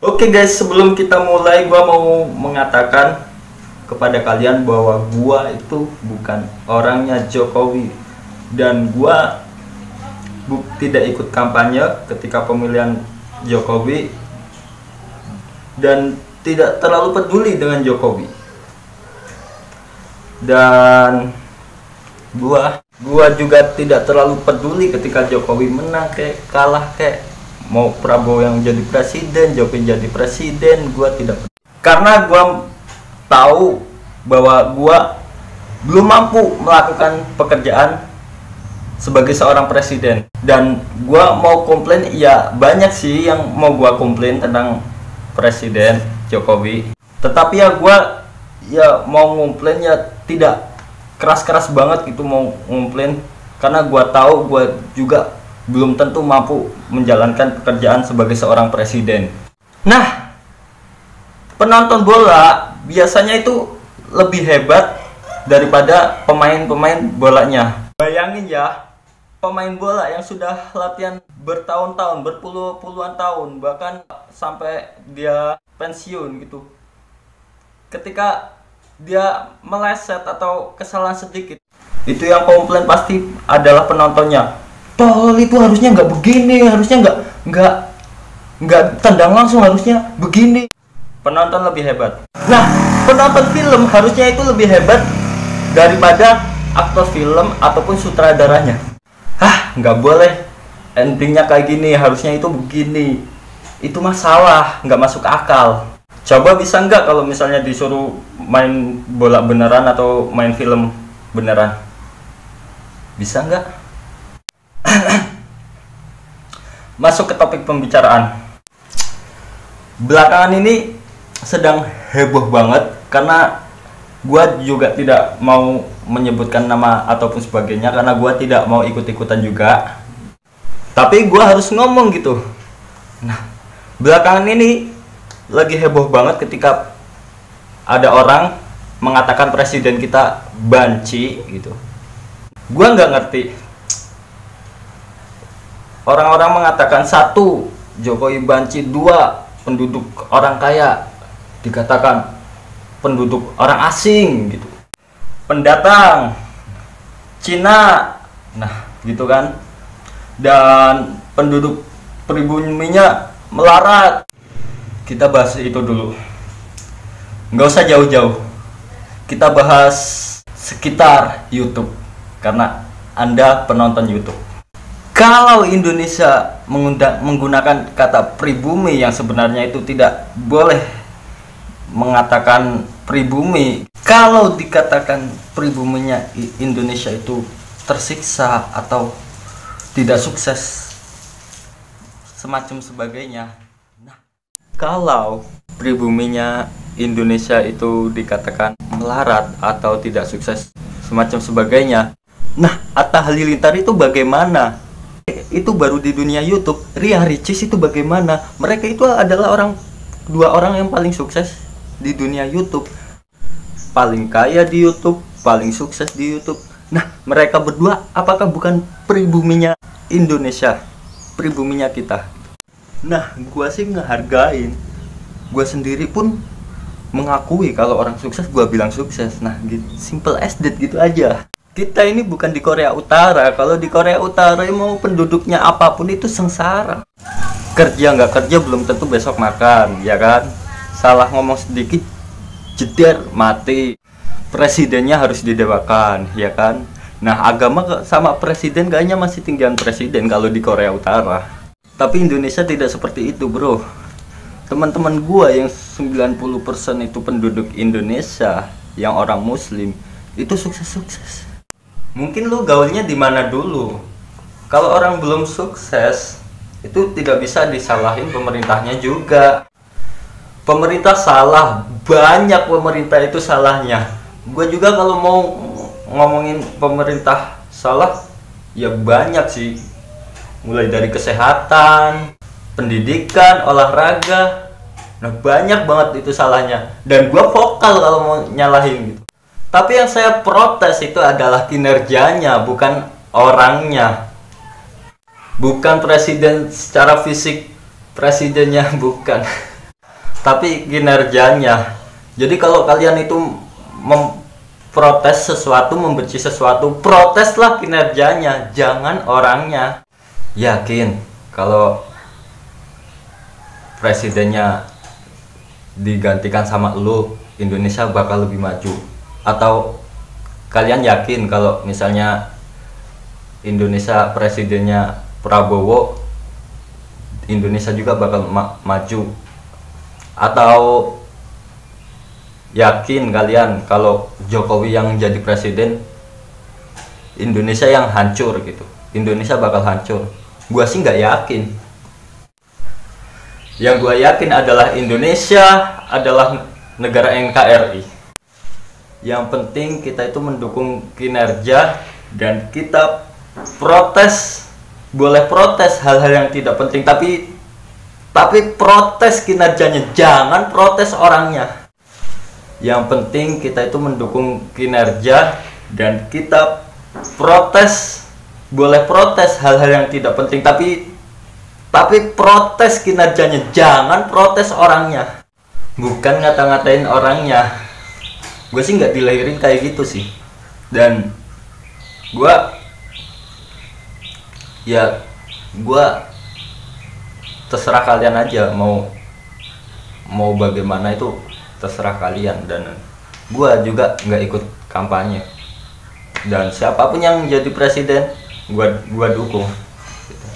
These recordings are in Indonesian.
Oke guys, sebelum kita mulai gua mau mengatakan kepada kalian bahwa gua itu bukan orangnya Jokowi dan gua tidak ikut kampanye ketika pemilihan Jokowi dan tidak terlalu peduli dengan Jokowi. Dan gua juga tidak terlalu peduli ketika Jokowi menang kayak kalah kayak mau Prabowo yang jadi presiden, Jokowi jadi presiden, gua tidak peduli. Karena gua tahu bahwa gua belum mampu melakukan pekerjaan sebagai seorang presiden. Dan gua mau komplain, ya banyak sih yang mau gua komplain tentang Presiden Jokowi. Tetapi ya gua mau komplain ya tidak keras-keras banget gitu mau komplain, karena gua tahu gua juga belum tentu mampu menjalankan pekerjaan sebagai seorang presiden. Nah, penonton bola biasanya itu lebih hebat daripada pemain-pemain bolanya. Bayangin ya, pemain bola yang sudah latihan bertahun-tahun, berpuluh-puluhan tahun, bahkan sampai dia pensiun gitu. Ketika dia meleset atau kesalahan sedikit, itu yang komplain pasti adalah penontonnya. Tol itu harusnya nggak begini, harusnya nggak tendang langsung, harusnya begini. Penonton lebih hebat. Nah, penonton film harusnya itu lebih hebat daripada aktor film ataupun sutradaranya. Nggak boleh endingnya kayak gini, harusnya itu begini. Itu masalah, nggak masuk akal. Coba bisa nggak kalau misalnya disuruh main bola beneran atau main film beneran? Bisa nggak? Masuk ke topik pembicaraan. Belakangan ini sedang heboh banget karena gua juga tidak mau menyebutkan nama ataupun sebagainya karena gua tidak mau ikut-ikutan juga. Tapi gua harus ngomong gitu. Nah, belakangan ini lagi heboh banget ketika ada orang mengatakan presiden kita banci gitu. Gua nggak ngerti. Orang-orang mengatakan satu, Jokowi banci, dua, penduduk orang kaya dikatakan penduduk orang asing gitu, pendatang Cina, nah gitu kan, dan penduduk pribuminya melarat. Kita bahas itu dulu, nggak usah jauh-jauh, kita bahas sekitar YouTube karena Anda penonton YouTube. Kalau Indonesia menggunakan kata pribumi yang sebenarnya itu tidak boleh mengatakan pribumi. Kalau dikatakan pribuminya Indonesia itu tersiksa atau tidak sukses semacam sebagainya. Nah, kalau pribuminya Indonesia itu dikatakan melarat atau tidak sukses semacam sebagainya. Nah, Atta Halilintar itu bagaimana? Itu baru di dunia YouTube. Ria Ricis itu bagaimana? Mereka itu adalah dua orang yang paling sukses di dunia YouTube, paling kaya di YouTube, paling sukses di YouTube. Nah, mereka berdua apakah bukan pribuminya Indonesia, pribuminya kita? Nah, gua sih ngehargain. Gua sendiri pun mengakui kalau orang sukses gua bilang sukses. Nah, gitu, simple as that gitu aja. Kita ini bukan di Korea Utara. Kalau di Korea Utara mau penduduknya apapun itu sengsara. Kerja nggak kerja belum tentu besok makan, ya kan? Salah ngomong sedikit jeder mati. Presidennya harus didewakan, ya kan? Nah, agama sama presiden kayaknya masih tinggian presiden kalau di Korea Utara. Tapi Indonesia tidak seperti itu, bro. Teman-teman gua yang 90% itu penduduk Indonesia yang orang muslim itu sukses-sukses. Mungkin lu gaulnya di mana dulu? Kalau orang belum sukses itu tidak bisa disalahin pemerintahnya juga. Pemerintah salah, banyak pemerintah itu salahnya. Gue juga kalau mau ngomongin pemerintah salah, ya banyak sih. Mulai dari kesehatan, pendidikan, olahraga. Nah, banyak banget itu salahnya. Dan gue vokal kalau mau nyalahin gitu. Tapi yang saya protes itu adalah kinerjanya, bukan orangnya. Bukan presiden secara fisik, presidennya bukan. tapi kinerjanya. Jadi kalau kalian itu memprotes sesuatu, membenci sesuatu, proteslah kinerjanya, jangan orangnya. Yakin kalau presidennya digantikan sama lu, Indonesia bakal lebih maju? Atau kalian yakin kalau misalnya Indonesia presidennya Prabowo, Indonesia juga bakal maju? Atau yakin kalian kalau Jokowi yang jadi presiden, Indonesia yang hancur gitu, Indonesia bakal hancur? Gua sih nggak yakin. Yang gua yakin adalah Indonesia adalah negara NKRI. Yang penting kita itu mendukung kinerja dan kita protes. Boleh protes hal-hal yang tidak penting, tapi protes kinerjanya, jangan protes orangnya. Yang penting kita itu mendukung kinerja dan kita protes. Boleh protes hal-hal yang tidak penting, tapi protes kinerjanya, jangan protes orangnya. Bukan ngata-ngatain orangnya. Gue sih nggak dilahirin kayak gitu sih. Dan gue terserah kalian aja mau bagaimana, itu terserah kalian. Dan gue juga nggak ikut kampanye, dan siapapun yang jadi presiden gue dukung gitu.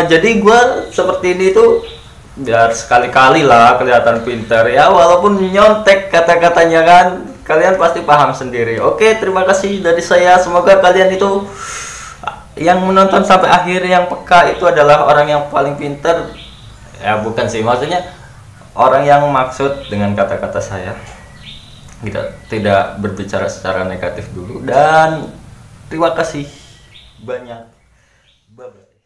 Jadi gue seperti ini tuh biar sekali-kali lah kelihatan pintar ya, walaupun nyontek kata-katanya kan, kalian pasti paham sendiri. Oke, terima kasih dari saya. Semoga kalian itu yang menonton sampai akhir, yang peka itu adalah orang yang paling pintar. Ya bukan sih, maksudnya orang yang maksud dengan kata-kata saya tidak berbicara secara negatif dulu. Dan terima kasih banyak. Bye bye.